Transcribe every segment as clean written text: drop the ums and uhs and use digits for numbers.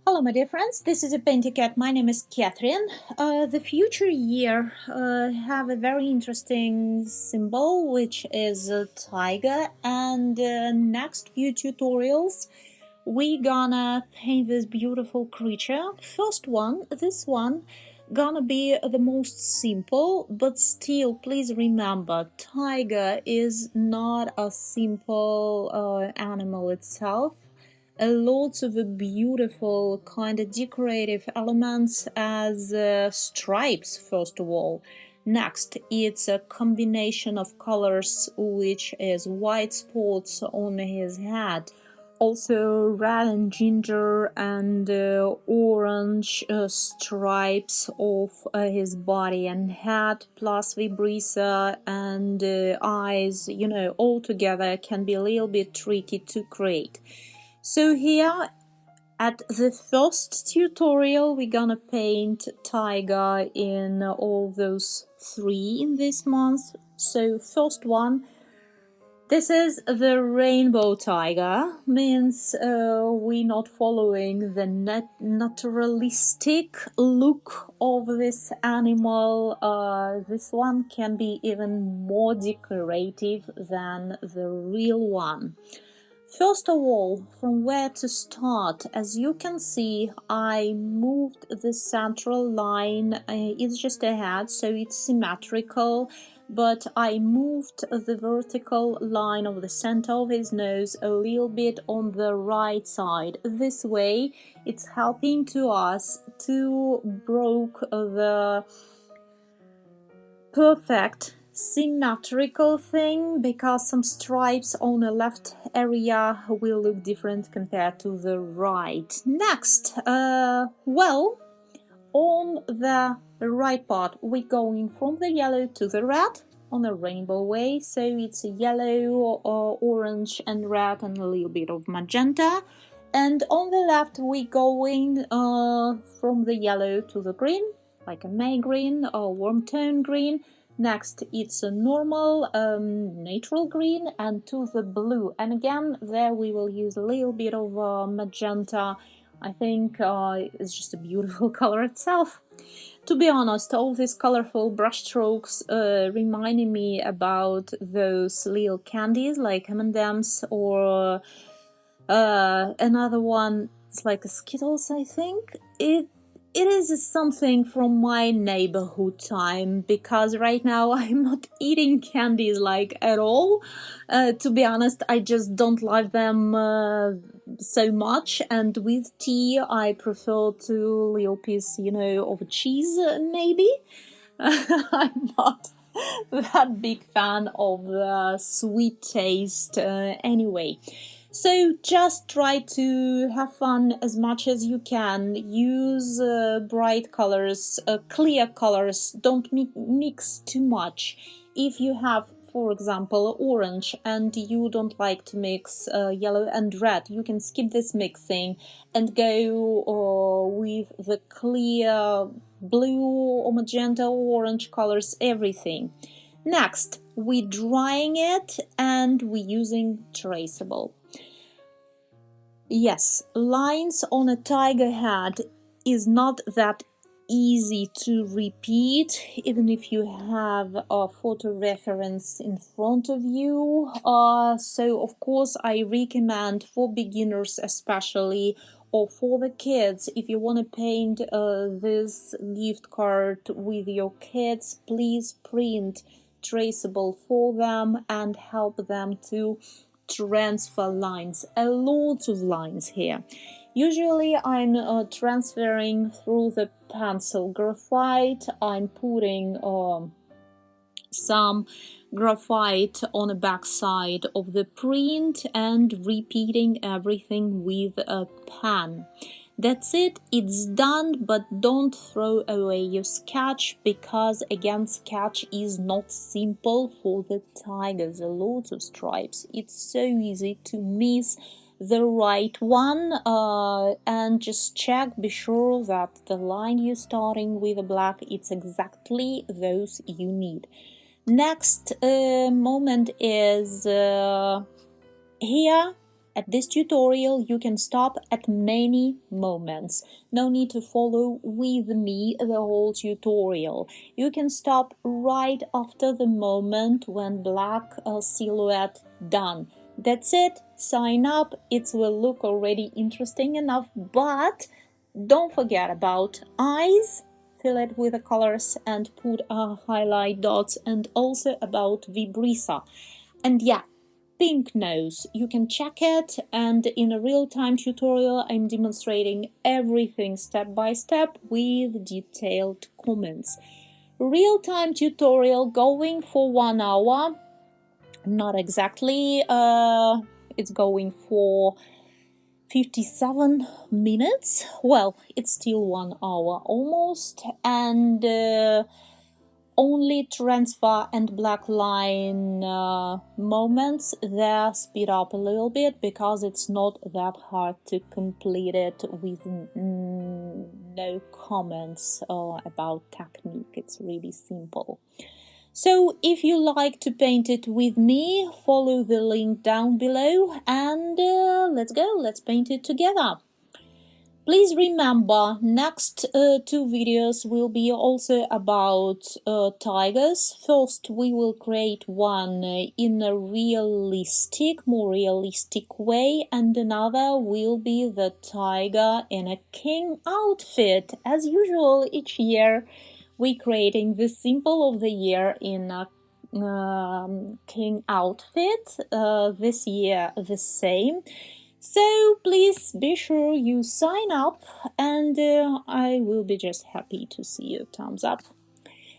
Hello my dear friends, this is a PaintyKat. My name is Catherine. The future year have a very interesting symbol which is a tiger, and next few tutorials we gonna paint this beautiful creature. First one, this one gonna be the most simple, but still please remember tiger is not a simple animal itself. Lots of beautiful kind of decorative elements as stripes first of all. Next, it's a combination of colors which is white spots on his head, also red and ginger and orange stripes of his body and head, plus vibrissa and eyes, all together can be a little bit tricky to create. So here at the first tutorial we're gonna paint tiger in all those three in this month. So first one, this is the rainbow tiger, means we're not following the naturalistic look of this animal. This one can be even more decorative than the real one. First of all, from where to start? As you can see, I moved the central line. It's just a head, so it's symmetrical, but I moved the vertical line of the center of his nose a little bit on the right side. This way, it's helping to us to broke the perfect symmetrical thing, because some stripes on the left area will look different compared to the right. Next, well, on the right part we're going from the yellow to the red on a rainbow way, so it's yellow, orange and red and a little bit of magenta. And on the left we're going from the yellow to the green, like a May green or warm tone green. Next, it's a normal natural green, and to the blue. And again, there we will use a little bit of magenta. I think it's just a beautiful color itself. To be honest, all these colorful brush strokes reminding me about those little candies like M&M's, or another one, it's like a Skittles, I think. It is something from my neighborhood time, because right now I'm not eating candies like at all. To be honest, I just don't like them so much, and with tea I prefer to little piece, of cheese maybe. I'm not that big fan of the sweet taste anyway. So just try to have fun as much as you can. Use bright colors, clear colors. Don't mix too much. If you have, for example, orange and you don't like to mix yellow and red, you can skip this mixing and go with the clear blue or magenta or orange colors, everything. Next, we're drying it and we're using Traceable. Yes, lines on a tiger head is not that easy to repeat, even if you have a photo reference in front of you. So of course I recommend for beginners especially, or for the kids, if you want to paint this gift card with your kids, please print Traceable for them and help them to transfer lines. Lots of lines here. Usually I'm transferring through the pencil graphite. I'm putting some graphite on the back side of the print and repeating everything with a pen. That's it, it's done, but don't throw away your sketch, because again, sketch is not simple for the tigers. There are lots of stripes. It's so easy to miss the right one, and just check, be sure that the line you're starting with a black, it's exactly those you need. Next moment is here. At this tutorial, you can stop at many moments. No need to follow with me the whole tutorial. You can stop right after the moment when black silhouette done. That's it. Sign up. It will look already interesting enough, but don't forget about eyes. Fill it with the colors and put highlight dots, and also about vibrissa. And yeah, pink nose, you can check it, and in a real-time tutorial I'm demonstrating everything step by step with detailed comments. Real-time tutorial going for 1 hour, not exactly, it's going for 57 minutes. Well, it's still 1 hour almost, and only transfer and black line moments there speed up a little bit, because it's not that hard to complete it with no comments about technique. It's really simple. So if you like to paint it with me, follow the link down below, and let's go, let's paint it together. Please remember, next 2 videos will be also about tigers. First, we will create one in a more realistic way, and another will be the tiger in a king outfit. As usual, each year we're creating the symbol of the year in a king outfit. This year the same. So please be sure you sign up, and I will be just happy to see your thumbs up.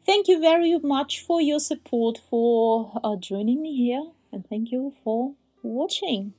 Thank you very much for your support, for joining me here, and thank you for watching.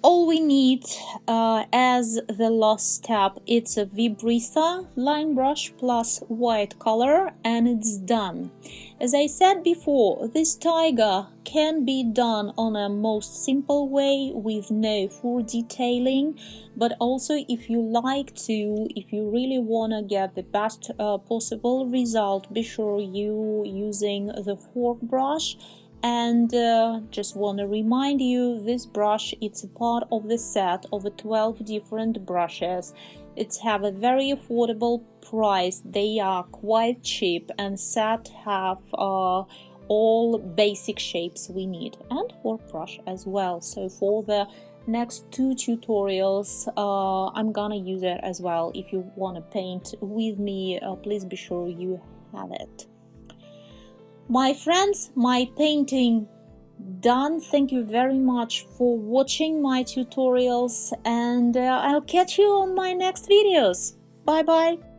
All we need as the last step, it's a vibrissae line brush plus white color, and it's done. As I said before, this tiger can be done on a most simple way with no full detailing, but also if you really want to get the best possible result, be sure you using the fork brush. And just want to remind you, this brush, it's a part of the set of 12 different brushes. It's have a very affordable price. They are quite cheap, and set have all basic shapes we need, and fork brush as well. So for the next 2 tutorials I'm gonna use it as well. If you want to paint with me, please be sure you have it. My friends, my painting done. Thank you very much for watching my tutorials, and I'll catch you on my next videos. Bye bye.